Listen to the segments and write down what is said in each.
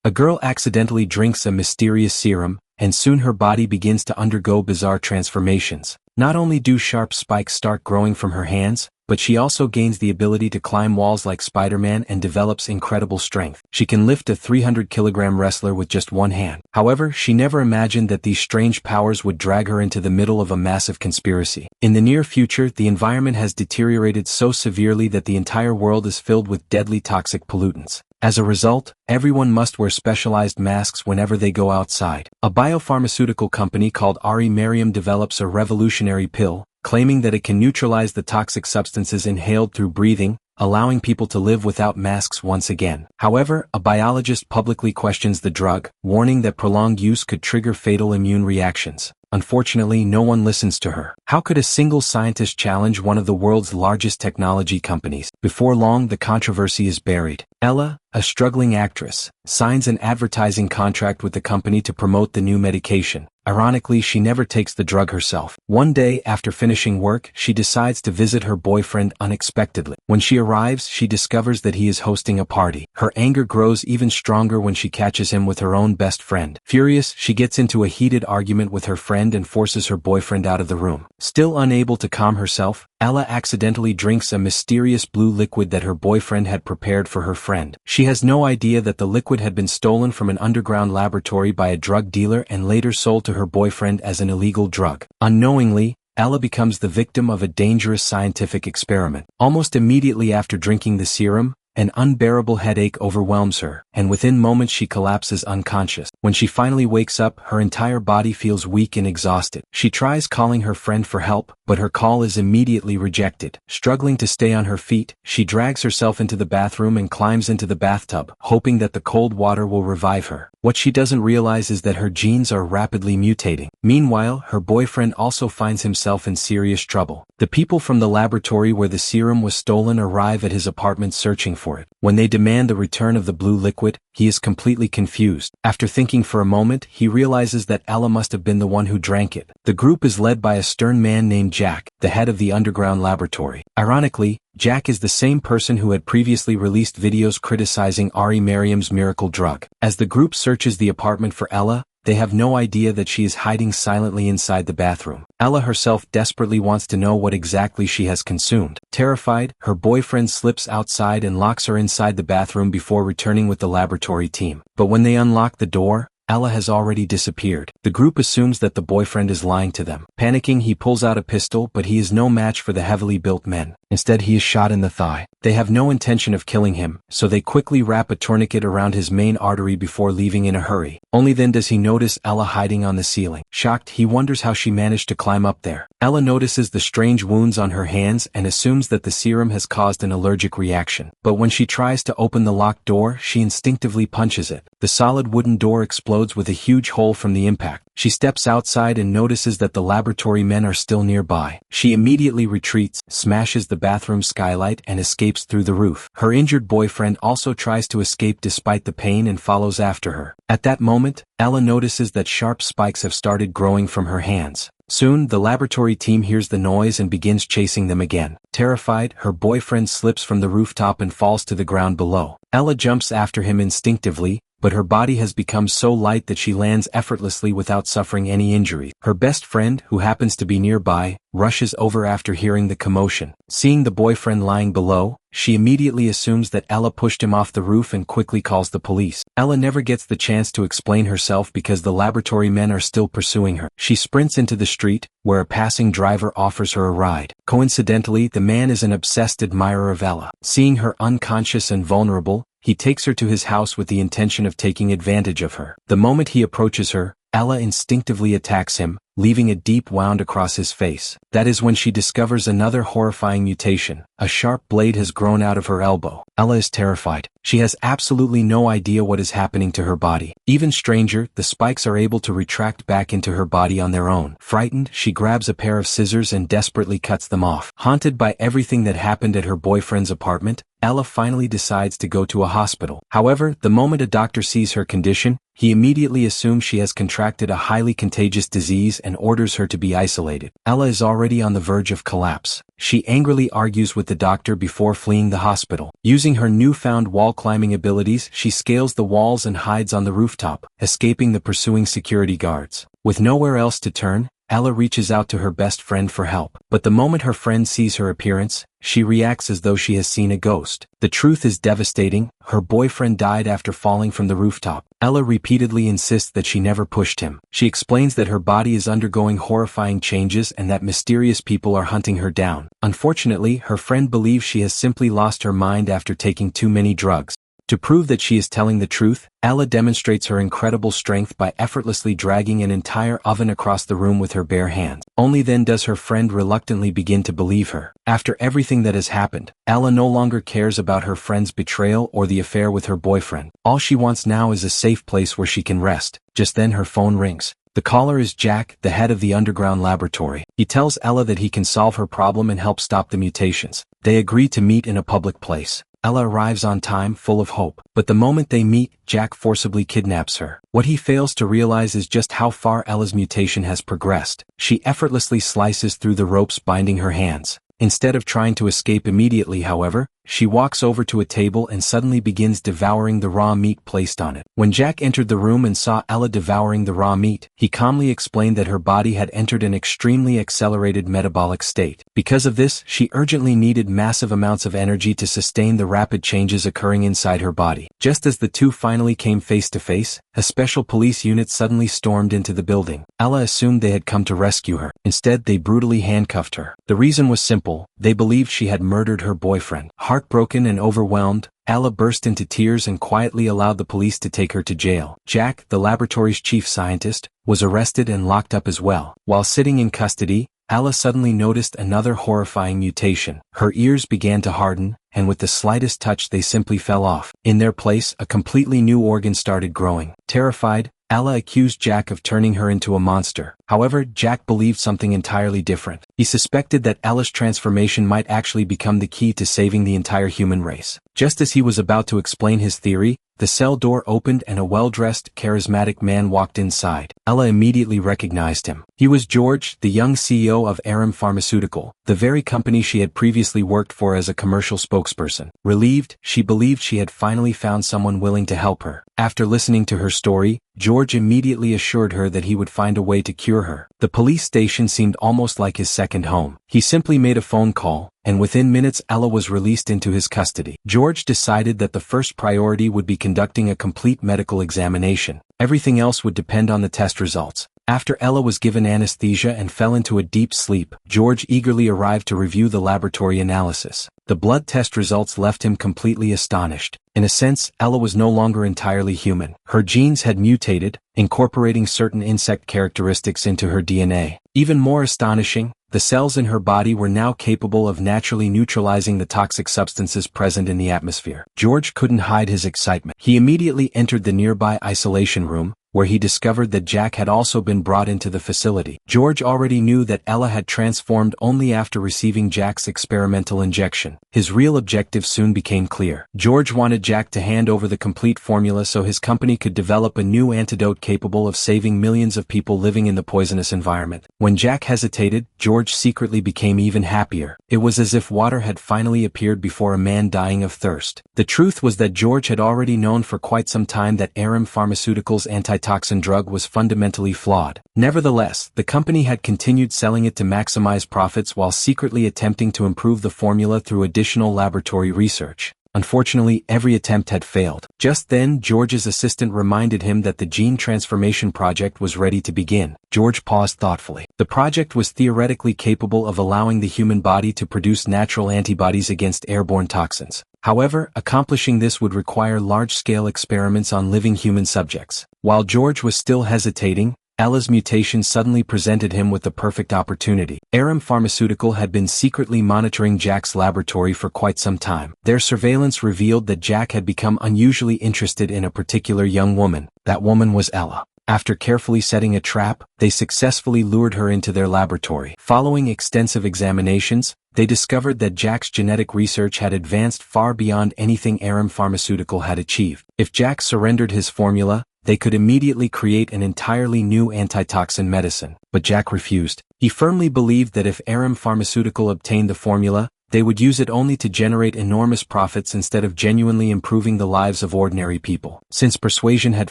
A girl accidentally drinks a mysterious serum, and soon her body begins to undergo bizarre transformations. Not only do sharp spikes start growing from her hands, but she also gains the ability to climb walls like Spider-Man and develops incredible strength. She can lift a 300-kilogram wrestler with just one hand. However, she never imagined that these strange powers would drag her into the middle of a massive conspiracy. In the near future, the environment has deteriorated so severely that the entire world is filled with deadly toxic pollutants. As a result, everyone must wear specialized masks whenever they go outside. A biopharmaceutical company called Ari Mariam develops a revolutionary pill, claiming that it can neutralize the toxic substances inhaled through breathing, allowing people to live without masks once again. However, a biologist publicly questions the drug, warning that prolonged use could trigger fatal immune reactions. Unfortunately, no one listens to her. How could a single scientist challenge one of the world's largest technology companies? Before long, the controversy is buried. Ella, a struggling actress, signs an advertising contract with the company to promote the new medication. Ironically, she never takes the drug herself. One day, after finishing work, she decides to visit her boyfriend unexpectedly. When she arrives, she discovers that he is hosting a party. Her anger grows even stronger when she catches him with her own best friend. Furious, she gets into a heated argument with her friend and forces her boyfriend out of the room. Still unable to calm herself, Ella accidentally drinks a mysterious blue liquid that her boyfriend had prepared for her friend. She has no idea that the liquid had been stolen from an underground laboratory by a drug dealer and later sold to her boyfriend as an illegal drug. Unknowingly, Ella becomes the victim of a dangerous scientific experiment. Almost immediately after drinking the serum, an unbearable headache overwhelms her, and within moments she collapses unconscious. When she finally wakes up, her entire body feels weak and exhausted. She tries calling her friend for help, but her call is immediately rejected. Struggling to stay on her feet, she drags herself into the bathroom and climbs into the bathtub, hoping that the cold water will revive her. What she doesn't realize is that her genes are rapidly mutating. Meanwhile, her boyfriend also finds himself in serious trouble. The people from the laboratory where the serum was stolen arrive at his apartment searching for it. When they demand the return of the blue liquid, he is completely confused. After thinking for a moment, he realizes that Ella must have been the one who drank it. The group is led by a stern man named Jack, the head of the underground laboratory. Ironically, Jack is the same person who had previously released videos criticizing Ari Mariam's miracle drug. As the group searches the apartment for Ella, they have no idea that she is hiding silently inside the bathroom. Ella herself desperately wants to know what exactly she has consumed. Terrified, her boyfriend slips outside and locks her inside the bathroom before returning with the laboratory team. But when they unlock the door, Ella has already disappeared. The group assumes that the boyfriend is lying to them. Panicking, he pulls out a pistol, but he is no match for the heavily built men. Instead, he is shot in the thigh. They have no intention of killing him, so they quickly wrap a tourniquet around his main artery before leaving in a hurry. Only then does he notice Ella hiding on the ceiling. Shocked, he wonders how she managed to climb up there. Ella notices the strange wounds on her hands and assumes that the serum has caused an allergic reaction. But when she tries to open the locked door, she instinctively punches it. The solid wooden door explodes with a huge hole from the impact. She steps outside and notices that the laboratory men are still nearby. She immediately retreats, smashes the bathroom skylight, and escapes through the roof. Her injured boyfriend also tries to escape despite the pain and follows after her. At that moment, Ella notices that sharp spikes have started growing from her hands. Soon, the laboratory team hears the noise and begins chasing them again. Terrified, her boyfriend slips from the rooftop and falls to the ground below. Ella jumps after him instinctively, but her body has become so light that she lands effortlessly without suffering any injury. Her best friend, who happens to be nearby, rushes over after hearing the commotion. Seeing the boyfriend lying below, she immediately assumes that Ella pushed him off the roof and quickly calls the police. Ella never gets the chance to explain herself because the laboratory men are still pursuing her. She sprints into the street, where a passing driver offers her a ride. Coincidentally, the man is an obsessed admirer of Ella. Seeing her unconscious and vulnerable, he takes her to his house with the intention of taking advantage of her. The moment he approaches her, Ella instinctively attacks him, leaving a deep wound across his face. That is when she discovers another horrifying mutation. A sharp blade has grown out of her elbow. Ella is terrified. She has absolutely no idea what is happening to her body. Even stranger, the spikes are able to retract back into her body on their own. Frightened, she grabs a pair of scissors and desperately cuts them off. Haunted by everything that happened at her boyfriend's apartment, Ella finally decides to go to a hospital. However, the moment a doctor sees her condition, he immediately assumes she has contracted a highly contagious disease and orders her to be isolated. Ella is already on the verge of collapse. She angrily argues with the doctor before fleeing the hospital. Using her newfound wall-climbing abilities, she scales the walls and hides on the rooftop, escaping the pursuing security guards. With nowhere else to turn, Ella reaches out to her best friend for help. But the moment her friend sees her appearance, she reacts as though she has seen a ghost. The truth is devastating. Her boyfriend died after falling from the rooftop. Ella repeatedly insists that she never pushed him. She explains that her body is undergoing horrifying changes and that mysterious people are hunting her down. Unfortunately, her friend believes she has simply lost her mind after taking too many drugs. To prove that she is telling the truth, Ella demonstrates her incredible strength by effortlessly dragging an entire oven across the room with her bare hands. Only then does her friend reluctantly begin to believe her. After everything that has happened, Ella no longer cares about her friend's betrayal or the affair with her boyfriend. All she wants now is a safe place where she can rest. Just then her phone rings. The caller is Jack, the head of the underground laboratory. He tells Ella that he can solve her problem and help stop the mutations. They agree to meet in a public place. Ella arrives on time, full of hope. But the moment they meet, Jack forcibly kidnaps her. What he fails to realize is just how far Ella's mutation has progressed. She effortlessly slices through the ropes binding her hands. Instead of trying to escape immediately, however, she walks over to a table and suddenly begins devouring the raw meat placed on it. When Jack entered the room and saw Ella devouring the raw meat, he calmly explained that her body had entered an extremely accelerated metabolic state. Because of this, she urgently needed massive amounts of energy to sustain the rapid changes occurring inside her body. Just as the two finally came face to face, a special police unit suddenly stormed into the building. Ella assumed they had come to rescue her. Instead, they brutally handcuffed her. The reason was simple: they believed she had murdered her boyfriend. Heartbroken and overwhelmed, Ella burst into tears and quietly allowed the police to take her to jail. Jack, the laboratory's chief scientist, was arrested and locked up as well. While sitting in custody, Ella suddenly noticed another horrifying mutation. Her ears began to harden, and with the slightest touch they simply fell off. In their place, a completely new organ started growing. Terrified, Ella accused Jack of turning her into a monster. However, Jack believed something entirely different. He suspected that Ella's transformation might actually become the key to saving the entire human race. Just as he was about to explain his theory, the cell door opened and a well-dressed, charismatic man walked inside. Ella immediately recognized him. He was George, the young CEO of Aram Pharmaceutical, the very company she had previously worked for as a commercial spokesperson. Relieved, she believed she had finally found someone willing to help her. After listening to her story, George immediately assured her that he would find a way to cure her. The police station seemed almost like his second home. He simply made a phone call, and within minutes Ella was released into his custody. George decided that the first priority would be conducting a complete medical examination. Everything else would depend on the test results. After Ella was given anesthesia and fell into a deep sleep, George eagerly arrived to review the laboratory analysis. The blood test results left him completely astonished. In a sense, Ella was no longer entirely human. Her genes had mutated, incorporating certain insect characteristics into her DNA. Even more astonishing, the cells in her body were now capable of naturally neutralizing the toxic substances present in the atmosphere. George couldn't hide his excitement. He immediately entered the nearby isolation room, where he discovered that Jack had also been brought into the facility. George already knew that Ella had transformed only after receiving Jack's experimental injection. His real objective soon became clear. George wanted Jack to hand over the complete formula so his company could develop a new antidote capable of saving millions of people living in the poisonous environment. When Jack hesitated, George secretly became even happier. It was as if water had finally appeared before a man dying of thirst. The truth was that George had already known for quite some time that Aram Pharmaceuticals' antitoxin drug was fundamentally flawed. Nevertheless, the company had continued selling it to maximize profits while secretly attempting to improve the formula through additional laboratory research. Unfortunately, every attempt had failed. Just then, George's assistant reminded him that the gene transformation project was ready to begin. George paused thoughtfully. The project was theoretically capable of allowing the human body to produce natural antibodies against airborne toxins. However, accomplishing this would require large-scale experiments on living human subjects. While George was still hesitating, Ella's mutation suddenly presented him with the perfect opportunity. Aram Pharmaceutical had been secretly monitoring Jack's laboratory for quite some time. Their surveillance revealed that Jack had become unusually interested in a particular young woman. That woman was Ella. After carefully setting a trap, they successfully lured her into their laboratory. Following extensive examinations, they discovered that Jack's genetic research had advanced far beyond anything Aram Pharmaceutical had achieved. If Jack surrendered his formula, they could immediately create an entirely new antitoxin medicine, but Jack refused. He firmly believed that if Aram Pharmaceutical obtained the formula, they would use it only to generate enormous profits instead of genuinely improving the lives of ordinary people. Since persuasion had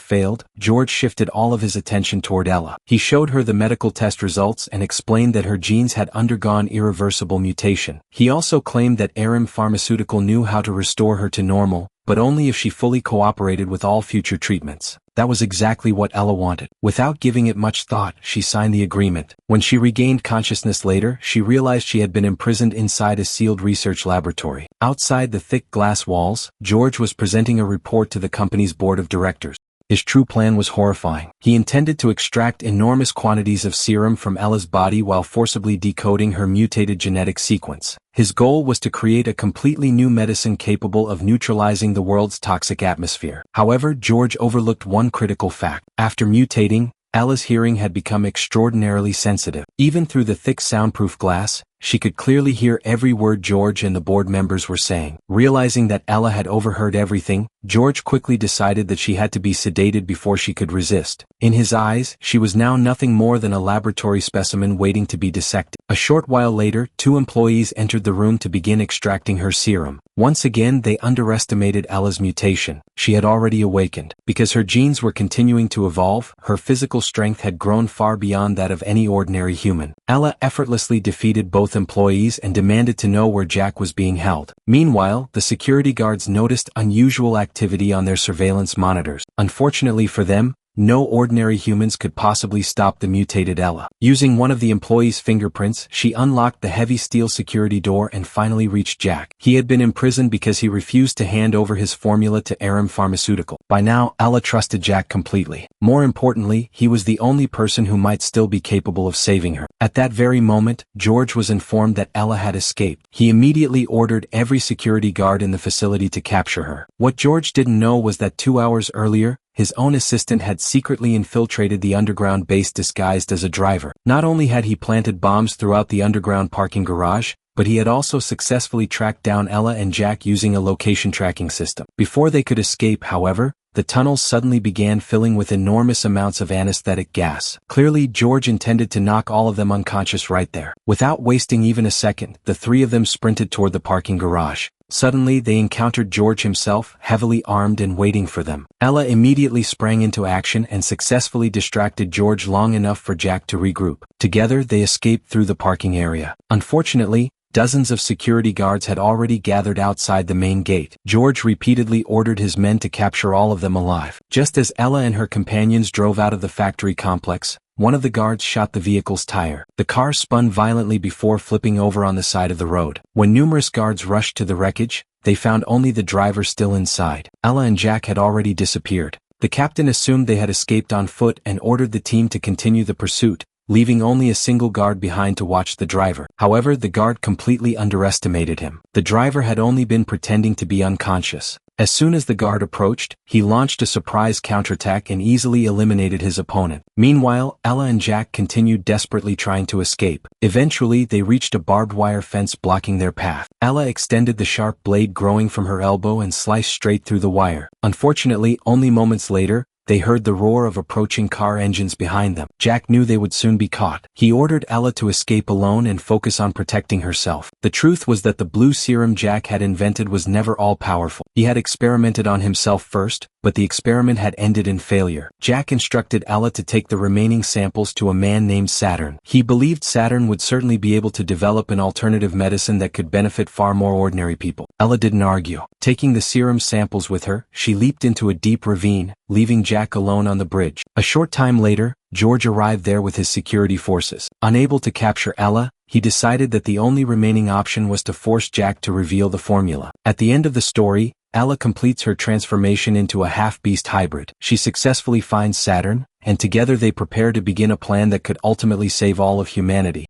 failed, George shifted all of his attention toward Ella. He showed her the medical test results and explained that her genes had undergone irreversible mutation. He also claimed that Aram Pharmaceutical knew how to restore her to normal, but only if she fully cooperated with all future treatments. That was exactly what Ella wanted. Without giving it much thought, she signed the agreement. When she regained consciousness later, she realized she had been imprisoned inside a sealed research laboratory. Outside the thick glass walls, George was presenting a report to the company's board of directors. His true plan was horrifying. He intended to extract enormous quantities of serum from Ella's body while forcibly decoding her mutated genetic sequence. His goal was to create a completely new medicine capable of neutralizing the world's toxic atmosphere. However, George overlooked one critical fact. After mutating, Ella's hearing had become extraordinarily sensitive. Even through the thick soundproof glass, she could clearly hear every word George and the board members were saying. Realizing that Ella had overheard everything, George quickly decided that she had to be sedated before she could resist. In his eyes, she was now nothing more than a laboratory specimen waiting to be dissected. A short while later, 2 employees entered the room to begin extracting her serum. Once again, they underestimated Ella's mutation. She had already awakened. Because her genes were continuing to evolve, her physical strength had grown far beyond that of any ordinary human. Ella effortlessly defeated both employees and demanded to know where Jack was being held. Meanwhile, the security guards noticed unusual activity on their surveillance monitors. Unfortunately for them, no ordinary humans could possibly stop the mutated Ella. Using one of the employees' fingerprints, she unlocked the heavy steel security door and finally reached Jack. He had been imprisoned because he refused to hand over his formula to Aram Pharmaceutical. By now, Ella trusted Jack completely. More importantly, he was the only person who might still be capable of saving her. At that very moment, George was informed that Ella had escaped. He immediately ordered every security guard in the facility to capture her. What George didn't know was that 2 hours earlier, his own assistant had secretly infiltrated the underground base disguised as a driver. Not only had he planted bombs throughout the underground parking garage, but he had also successfully tracked down Ella and Jack using a location tracking system. Before they could escape, however, the tunnels suddenly began filling with enormous amounts of anesthetic gas. Clearly, George intended to knock all of them unconscious right there. Without wasting even a second, the 3 of them sprinted toward the parking garage. Suddenly, they encountered George himself, heavily armed and waiting for them. Ella immediately sprang into action and successfully distracted George long enough for Jack to regroup. Together, they escaped through the parking area. Unfortunately, dozens of security guards had already gathered outside the main gate. George repeatedly ordered his men to capture all of them alive. Just as Ella and her companions drove out of the factory complex, one of the guards shot the vehicle's tire. The car spun violently before flipping over on the side of the road. When numerous guards rushed to the wreckage, they found only the driver still inside. Ella and Jack had already disappeared. The captain assumed they had escaped on foot and ordered the team to continue the pursuit, leaving only a single guard behind to watch the driver. However, the guard completely underestimated him. The driver had only been pretending to be unconscious. As soon as the guard approached, he launched a surprise counterattack and easily eliminated his opponent. Meanwhile, Ella and Jack continued desperately trying to escape. Eventually, they reached a barbed wire fence blocking their path. Ella extended the sharp blade growing from her elbow and sliced straight through the wire. Unfortunately, only moments later, they heard the roar of approaching car engines behind them. Jack knew they would soon be caught. He ordered Ella to escape alone and focus on protecting herself. The truth was that the blue serum Jack had invented was never all-powerful. He had experimented on himself first, but the experiment had ended in failure. Jack instructed Ella to take the remaining samples to a man named Saturn. He believed Saturn would certainly be able to develop an alternative medicine that could benefit far more ordinary people. Ella didn't argue. Taking the serum samples with her, she leaped into a deep ravine, leaving Jack alone on the bridge. A short time later, George arrived there with his security forces. Unable to capture Ella, he decided that the only remaining option was to force Jack to reveal the formula. At the end of the story, Ella completes her transformation into a half-beast hybrid. She successfully finds Saturn, and together they prepare to begin a plan that could ultimately save all of humanity.